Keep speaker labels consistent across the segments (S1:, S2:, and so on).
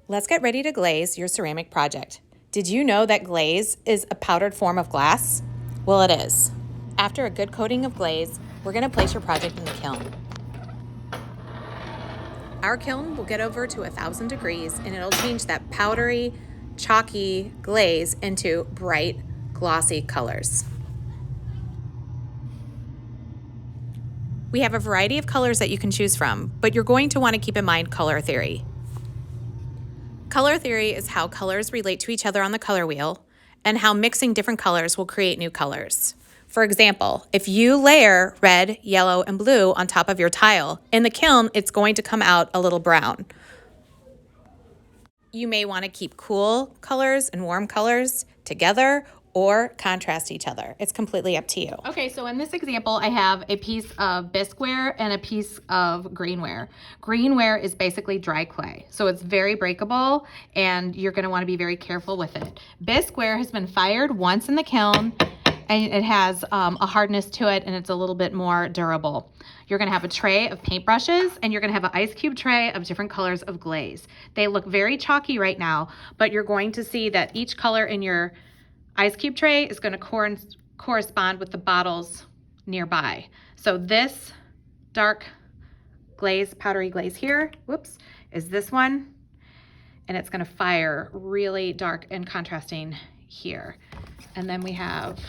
S1: Let's get ready to glaze your ceramic project. Did you know that glaze is a powdered form of glass? Well, it is. After a good coating of glaze, we're going to place your project in the kiln. Our kiln will get over to 1,000 degrees and it'll change that powdery, chalky glaze into bright, glossy colors. We have a variety of colors that you can choose from, but you're going to want to keep in mind color theory. Color theory is how colors relate to each other on the color wheel and how mixing different colors will create new colors. For example, if you layer red, yellow, and blue on top of your tile, in the kiln, it's going to come out a little brown. You may want to keep cool colors and warm colors together or contrast each other. It's completely up to you.
S2: Okay, so in this example, I have a piece of bisqueware and a piece of greenware. Greenware is basically dry clay, so it's very breakable and you're gonna wanna be very careful with it. Bisqueware has been fired once in the kiln and it has a hardness to it and it's a little bit more durable. You're gonna have a tray of paintbrushes and you're gonna have an ice cube tray of different colors of glaze. They look very chalky right now, but you're going to see that each color in your ice cube tray is going to correspond with the bottles nearby. So this dark glaze, powdery glaze here, whoops, is this one. And it's going to fire really dark and contrasting here. And then we have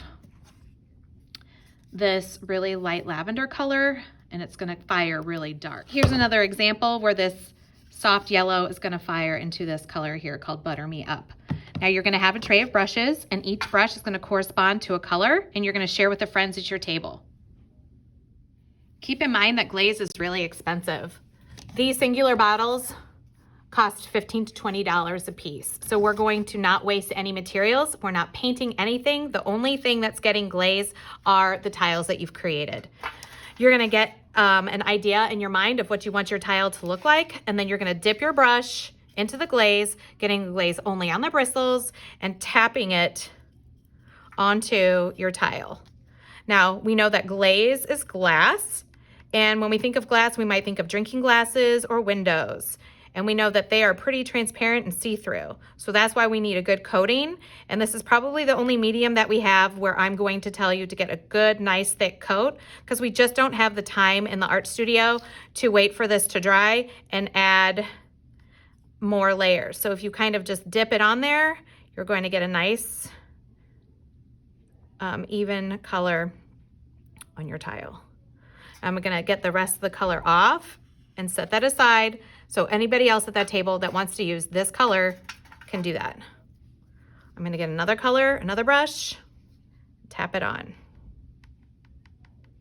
S2: this really light lavender color and it's going to fire really dark. Here's another example where this soft yellow is going to fire into this color here called Butter Me Up. Now you're gonna have a tray of brushes and each brush is gonna correspond to a color and you're gonna share with the friends at your table. Keep in mind that glaze is really expensive. These singular bottles cost $15 to $20 a piece. So we're going to not waste any materials. We're not painting anything. The only thing that's getting glaze are the tiles that you've created. You're gonna get an idea in your mind of what you want your tile to look like, and then you're gonna dip your brush into the glaze, getting the glaze only on the bristles and tapping it onto your tile. Now, we know that glaze is glass, and when we think of glass, we might think of drinking glasses or windows. And we know that they are pretty transparent and see-through. So that's why we need a good coating. And this is probably the only medium that we have where I'm going to tell you to get a good, nice, thick coat, because we just don't have the time in the art studio to wait for this to dry and add more layers. So if you kind of just dip it on there, you're going to get a nice even color on your tile. I'm gonna get the rest of the color off and set that aside so anybody else at that table that wants to use this color can do that. I'm gonna get another color, another brush, tap it on.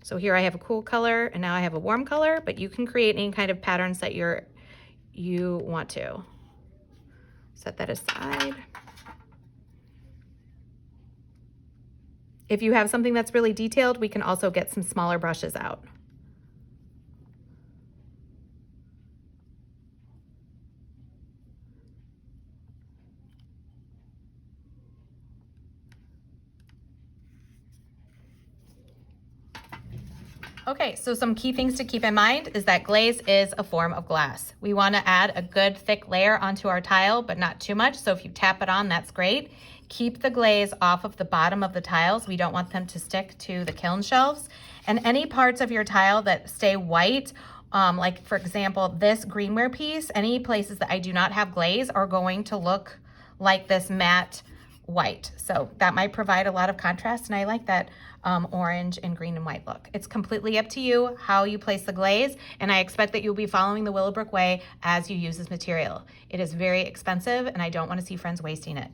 S2: So here I have a cool color and now I have a warm color, but you can create any kind of patterns that you want to. Set that aside. If you have something that's really detailed, we can also get some smaller brushes out. Okay, so some key things to keep in mind is that glaze is a form of glass. We want to add a good thick layer onto our tile, but not too much. So if you tap it on, that's great. Keep the glaze off of the bottom of the tiles. We don't want them to stick to the kiln shelves. And any parts of your tile that stay white, like for example, this greenware piece, any places that I do not have glaze are going to look like this matte white. So that might provide a lot of contrast, and I like that orange and green and white look. It's completely up to you how you place the glaze, and I expect that you'll be following the Willowbrook way as you use this material. It is very expensive, and I don't want to see friends wasting it.